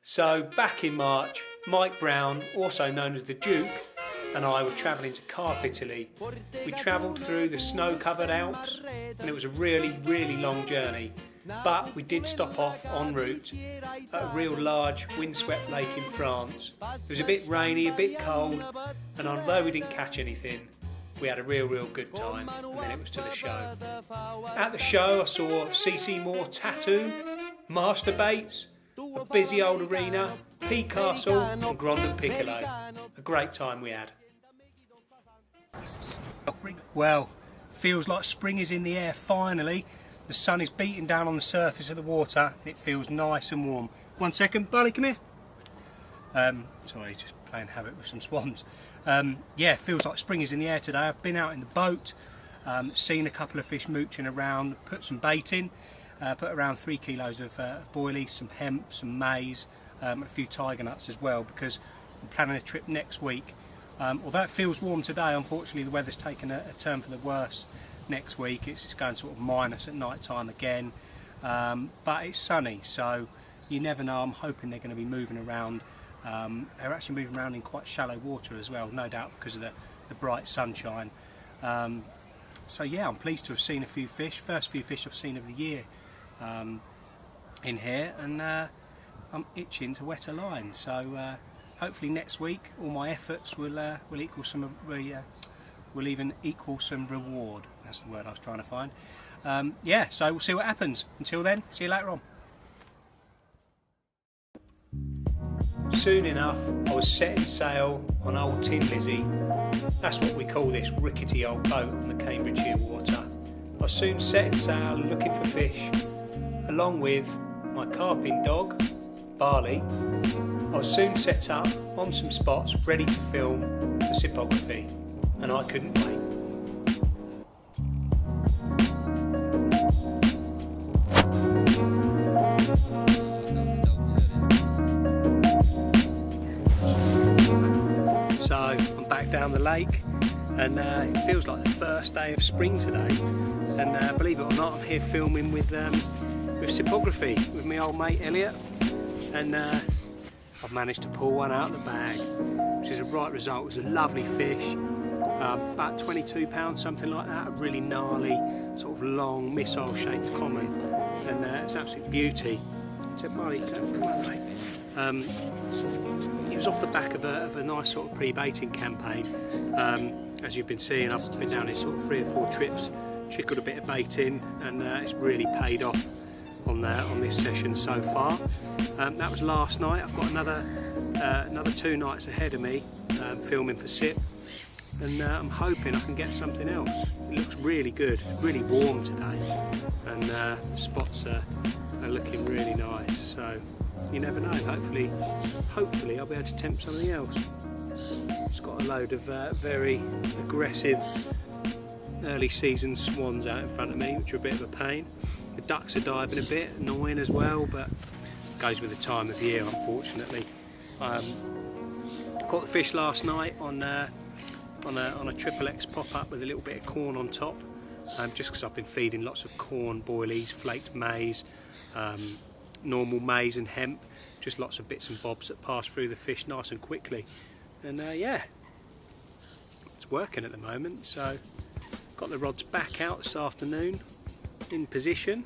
So back in March, Mike Brown, also known as the Duke, and I were travelling to Carp, Italy. We travelled through the snow-covered Alps, and it was a really, really long journey. But we did stop off en route at a real large windswept lake in France. It was a bit rainy, a bit cold, and although we didn't catch anything, we had a real good time, and then it was to the show. At the show I saw CC Moore Tattoo, Masturbates, a busy old arena, P Castle and Grondon Piccolo. A great time we had. Well, feels like spring is in the air finally. The sun is beating down on the surface of the water and it feels nice and warm. 1 second, Barley, come here. Sorry, just playing havoc with some swans. Yeah, feels like spring is in the air today. I've been out in the boat, seen a couple of fish mooching around, put some bait in, put around 3 kilos of boilies, some hemp, some maize, a few tiger nuts as well, because I'm planning a trip next week. Although it feels warm today, unfortunately the weather's taken a turn for the worse next week. It's going sort of minus at night time again, but it's sunny, so you never know. I'm hoping they're going to be moving around. They're actually moving around in quite shallow water as well, no doubt because of the bright sunshine. So yeah, I'm pleased to have seen a few fish, first few fish I've seen of the year in here, and I'm itching to wet a line. So hopefully next week all my efforts will equal some will even equal some reward. That's the word I was trying to find. Yeah, so we'll see what happens. Until then, see you later on. Soon enough, I was setting sail on old Tin Lizzie. That's what we call this rickety old boat on the Cambridgeshire water. I was soon setting sail looking for fish, along with my carping dog, Barley. I was soon set up on some spots ready to film for Cypography, and I couldn't wait. So I'm back down the lake, and it feels like the first day of spring today, and believe it or not, I'm here filming with Cypography with my old mate Elliot, and I've managed to pull one out of the bag, which is a right result. It was a lovely fish, about 22 pounds, something like that, a really gnarly, sort of long, missile shaped common, and it's an absolute beauty. So Barley, come on mate. It was off the back of a nice sort of pre-baiting campaign. As you've been seeing, I've been down here sort of 3 or 4 trips, trickled a bit of bait in, and it's really paid off on this session so far. That was last night. I've got another 2 nights ahead of me filming for Cyp, and I'm hoping I can get something else. It looks really good, really warm today, and the spots are looking really nice, so you never know. Hopefully I'll be able to tempt something else. It's got a load of very aggressive early season swans out in front of me, which are a bit of a pain. The ducks are diving a bit, annoying as well, but it goes with the time of year, unfortunately. Caught the fish last night on a triple X pop-up with a little bit of corn on top, just because I've been feeding lots of corn, boilies, flaked maize, normal maize and hemp, just lots of bits and bobs that pass through the fish nice and quickly. And yeah, it's working at the moment, so got the rods back out this afternoon in position,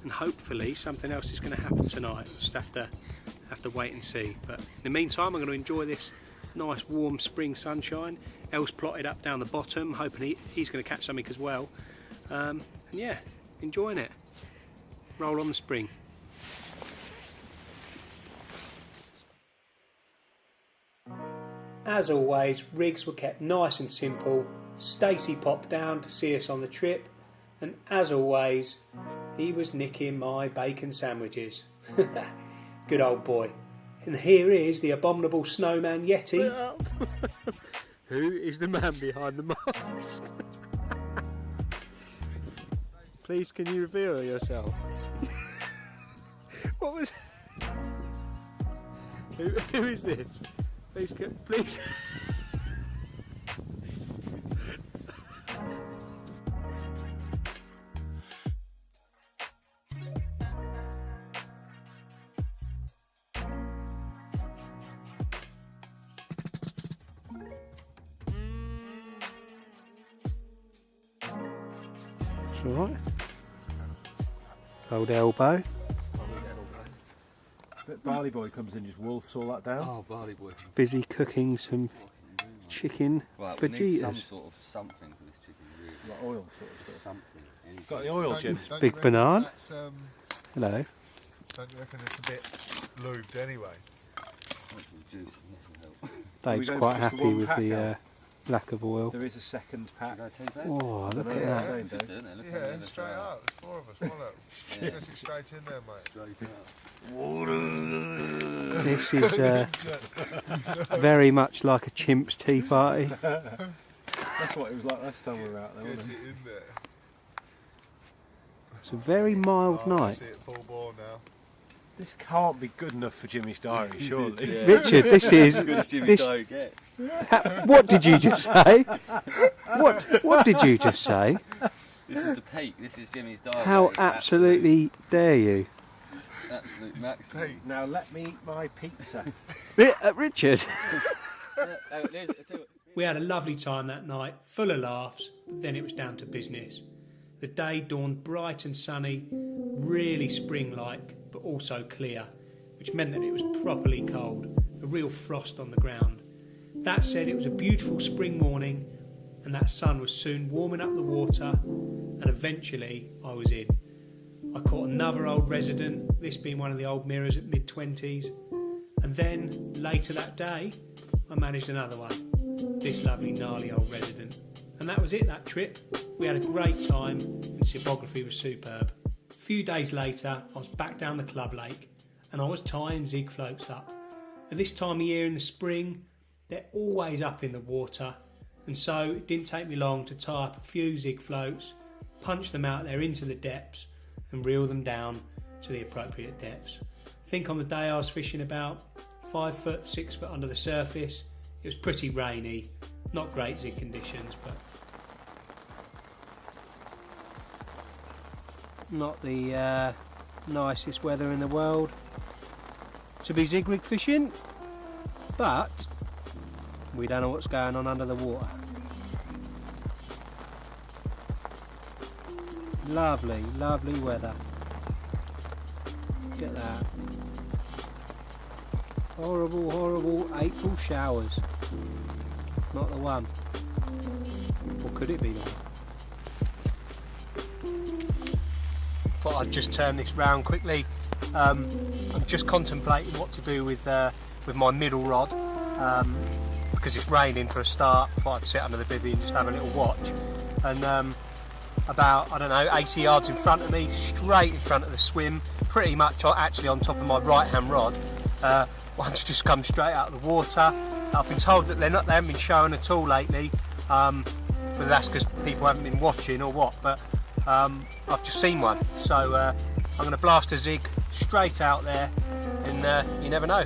and hopefully something else is going to happen tonight. We'll just have to wait and see, but in the meantime I'm going to enjoy this nice warm spring sunshine. Elle's plotted up down the bottom, hoping he's going to catch something as well, and yeah, enjoying it. Roll on the spring. As always, rigs were kept nice and simple. Stacey popped down to see us on the trip, and as always, he was nicking my bacon sandwiches. Good old boy. And here is the abominable snowman Yeti. Who is the man behind the mask? Please, can you reveal yourself? What was... Who is this? Please. It's alright. Old elbow. But Barley Boy comes in and just wolfs all that down. Oh, Barley Boy. Busy cooking some chicken Well, fajitas. we need some sort of something for this chicken, really. Like oil sort of stuff. Something. Anything. Got the oil, Jim? Big Bernard. Hello. Don't you reckon it's a bit lubed anyway? Something juicy, this will help. Dave's go quite for just happy one with pack the out? lack of oil. There is a second pack. Can I take that? Oh, look at that. Saying, Dave. Doing it, look at Yeah, it, straight look at up. There's 4 of us. Why not? Get it straight in there, mate. it. Straight up. This is very much like a chimp's tea party. That's what it was like last time we were out there, Get wasn't it it? in there. It's a very mild Oh, I night. see it full bore now. This can't be good enough for Jimmy's diary, surely. Yeah. Richard, this is Good as Jimmy this. don't get. What did you just say? What did you just say? This is the peak. This is Jimmy's diary. How It's absolutely dare you, absolute maximum. Pete, Now let me eat my pizza. Richard? I tell you what, We had a lovely time that night, full of laughs. Then it was down to business. The day dawned bright and sunny, really spring-like, but also clear, which meant that it was properly cold, a real frost on the ground. That said, it was a beautiful spring morning, and that sun was soon warming up the water, and eventually I was in. I caught another old resident, this being one of the old mirrors at mid-20s, and then, later that day, I managed another one, this lovely gnarly old resident. And that was it, that trip. We had a great time, and Cypography was superb. A few days later, I was back down the club lake, and I was tying zig floats up. At this time of year in the spring, they're always up in the water, and so it didn't take me long to tie up a few zig floats, punch them out there into the depths, and reel them down to the appropriate depths. I think on the day I was fishing about 5 foot, 6 foot under the surface, it was pretty rainy, not great zig conditions, but not the nicest weather in the world to be zig rig fishing, but we don't know what's going on under the water. Lovely, lovely weather. Look at that. Horrible, horrible April showers. Not the one. Or could it be the one? Thought I'd just turn this round quickly. I'm just contemplating what to do with my middle rod, because it's raining for a start. Thought I'd sit under the bivvy and just have a little watch. And about, I don't know, 80 yards in front of me, straight in front of the swim, pretty much actually on top of my right hand rod, one's just come straight out of the water. I've been told that they haven't been showing at all lately, whether that's because people haven't been watching or what, but I've just seen one, so I'm going to blast a zig straight out there, and you never know.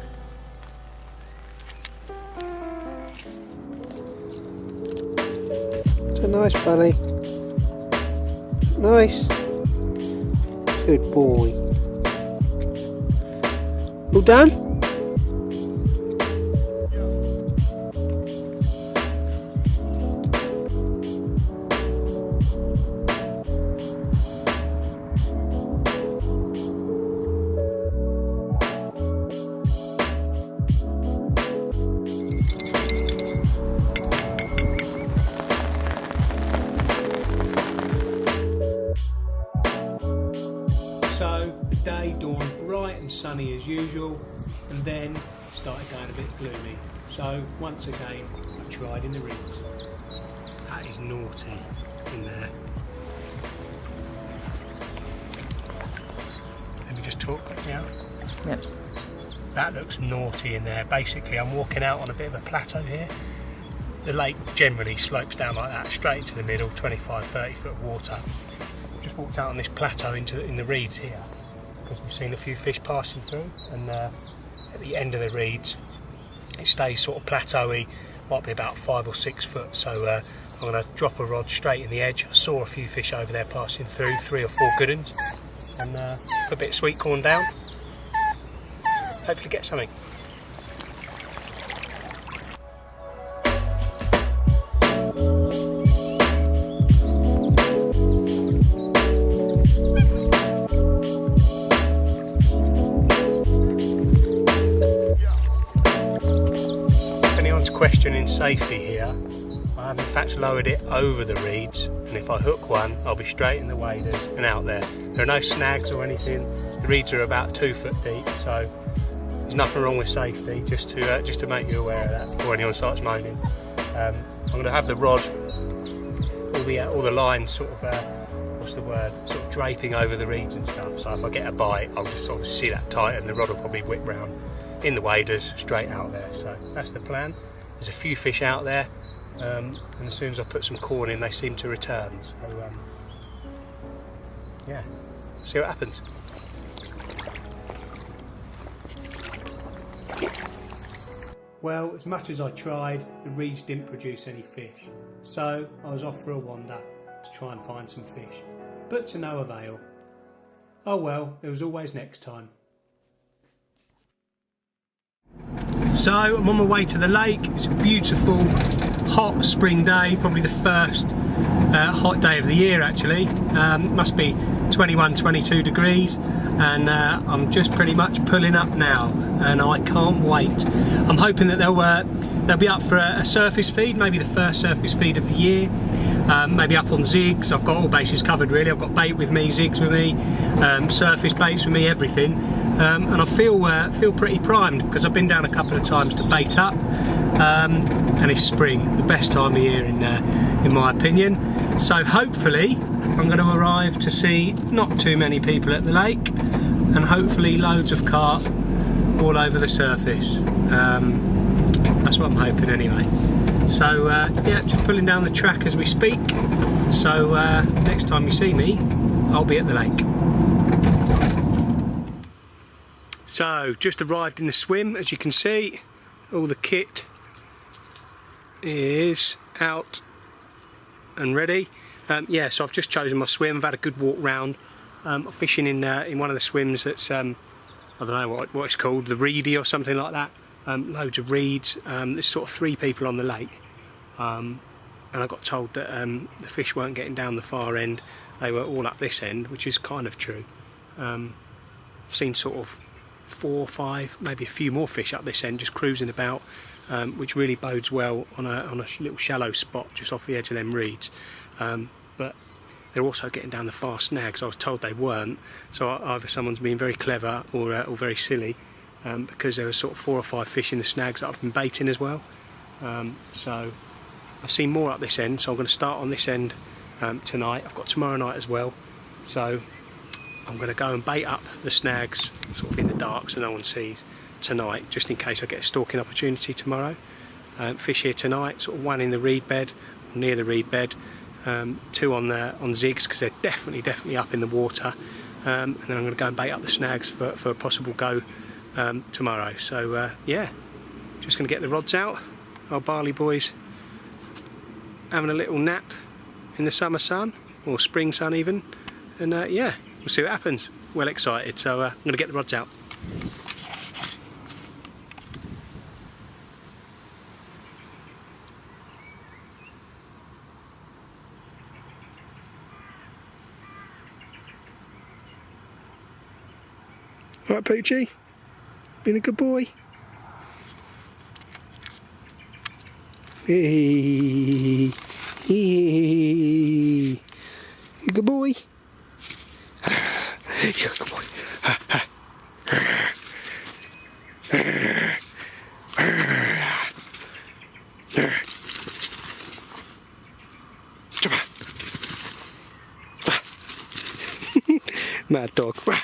It's a nice belly. Nice. Good boy. All done? So the day dawned bright and sunny as usual, and then started going a bit gloomy. So once again, I tried in the reeds. That is naughty in there. Let me just talk quickly out. Yep. That looks naughty in there. Basically, I'm walking out on a bit of a plateau here. The lake generally slopes down like that, straight into the middle, 25-30 foot of water. Just walked out on this plateau in the reeds here, because we've seen a few fish passing through, and at the end of the reeds it stays sort of plateauy, might be about 5 or 6 foot, so I'm going to drop a rod straight in the edge. I saw a few fish over there passing through, 3 or 4 good ones, and put a bit of sweet corn down, hopefully get something. questioning safety here, I have in fact lowered it over the reeds, and if I hook one I'll be straight in the waders and out there. There are no snags or anything. The reeds are about 2 foot deep, so there's nothing wrong with safety, just to make you aware of that before anyone starts moaning. I'm going to have the rod, all the lines sort of, sort of draping over the reeds and stuff, so if I get a bite I'll just sort of see that tight and the rod will probably whip round in the waders straight out there. So that's the plan. There's a few fish out there, and as soon as I put some corn in they seem to return, so yeah, see what happens. Well, as much as I tried, the reeds didn't produce any fish, so I was off for a wander to try and find some fish, but to no avail. Oh well, there was always next time. So I'm on my way to the lake. It's a beautiful hot spring day, probably the first hot day of the year actually. Must be 21, 22 degrees, and I'm just pretty much pulling up now, and I can't wait. I'm hoping that they'll be up for a surface feed, maybe the first surface feed of the year. Maybe up on zigs. I've got all bases covered really. I've got bait with me, zigs with me, surface baits with me, everything, and I feel pretty primed because I've been down a couple of times to bait up, and it's spring, the best time of year in my opinion. So hopefully I'm going to arrive to see not too many people at the lake, and hopefully loads of carp all over the surface. That's what I'm hoping anyway. So yeah, just pulling down the track as we speak, so next time you see me I'll be at the lake. So just arrived in the swim, as you can see all the kit is out and ready. Yeah, so I've just chosen my swim. I've had a good walk round. I'm fishing in one of the swims that's I don't know what it's called, the reedy or something like that. Loads of reeds. There's sort of 3 people on the lake, and I got told that the fish weren't getting down the far end, they were all up this end, which is kind of true. I've seen sort of 4 or 5, maybe a few more fish up this end just cruising about, which really bodes well on a little shallow spot just off the edge of them reeds. But they're also getting down the far snags. I was told they weren't, so either someone's being very clever or very silly, because there were sort of 4 or 5 fish in the snags that I've been baiting as well. So I've seen more up this end, so I'm going to start on this end tonight. I've got tomorrow night as well, so I'm going to go and bait up the snags sort of in the dark so no one sees tonight, just in case I get a stalking opportunity tomorrow. Fish here tonight, sort of 1 in the reed bed, or near the reed bed, 2 on zigs because they're definitely up in the water, and then I'm going to go and bait up the snags for a possible go tomorrow. So yeah, just going to get the rods out. Our barley boys having a little nap in the summer sun, or spring sun even, and yeah, we'll see what happens. Well excited, so I'm going to get the rods out. Right, Poochie, been a good boy. Hey, you good boy. You're a good boy. Mad dog. Well,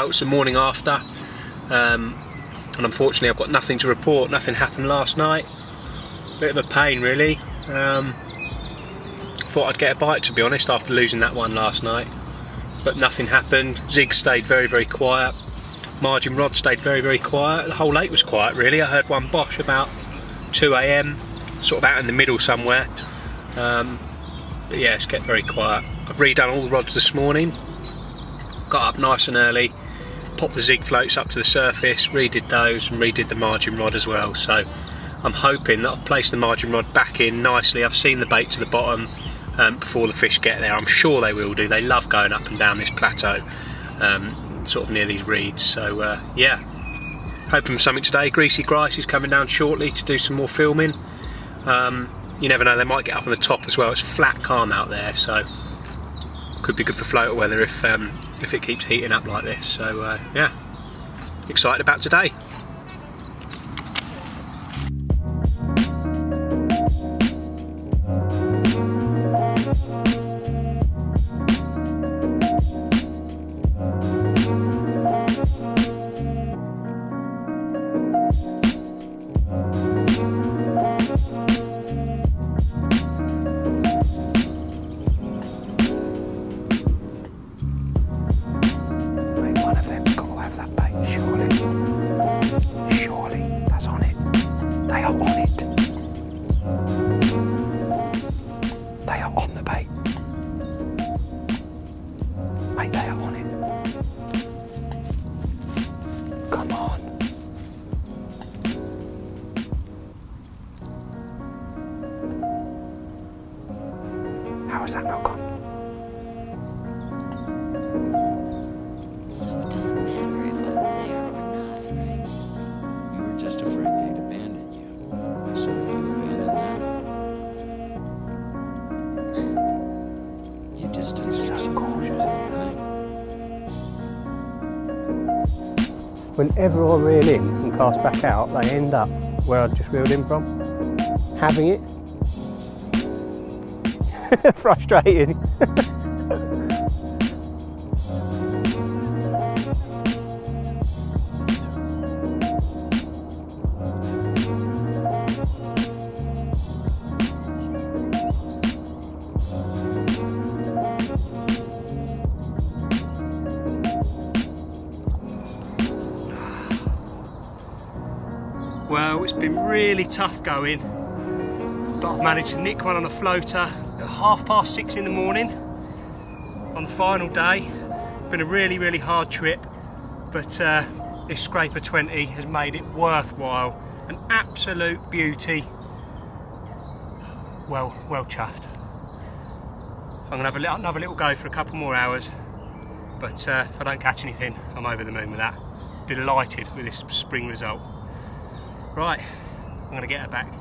it's the morning after, and unfortunately I've got nothing to report. Nothing happened last night. Bit of a pain really. Thought I'd get a bite, to be honest, after losing that one last night, but nothing happened. Zig stayed very quiet. Margin rod stayed very quiet. The whole lake was quiet really. I heard one bosh about 2 AM, sort of out in the middle somewhere. But yeah, it's kept very quiet. I've redone all the rods this morning, got up nice and early, popped the zig floats up to the surface, redid those and redid the margin rod as well. So I'm hoping that I've placed the margin rod back in nicely. I've seen the bait to the bottom before the fish get there. I'm sure they will do. They love going up and down this plateau, sort of near these reeds. So yeah, hoping for something today. Greasy Grice is coming down shortly to do some more filming. You never know, they might get up on the top as well. It's flat calm out there, so could be good for floater weather if it keeps heating up like this. So yeah, excited about today. How is that not gone? So it doesn't matter if I'm there or not, right? You were just afraid they'd abandon you. So you abandoned them. You distanced yourself from the whole thing. Whenever I reel in and cast back out, they end up where I just reeled in from. Having it. Frustrating. Well, it's been really tough going, but I've managed to nick one on a floater at 6:30 in the morning on the final day. Been a really hard trip, but this Scraper 20 has made it worthwhile. An absolute beauty. Well chuffed. I'm gonna have another little go for a couple more hours, but if I don't catch anything, I'm over the moon with that. Delighted with this spring result. Right, I'm gonna get her back.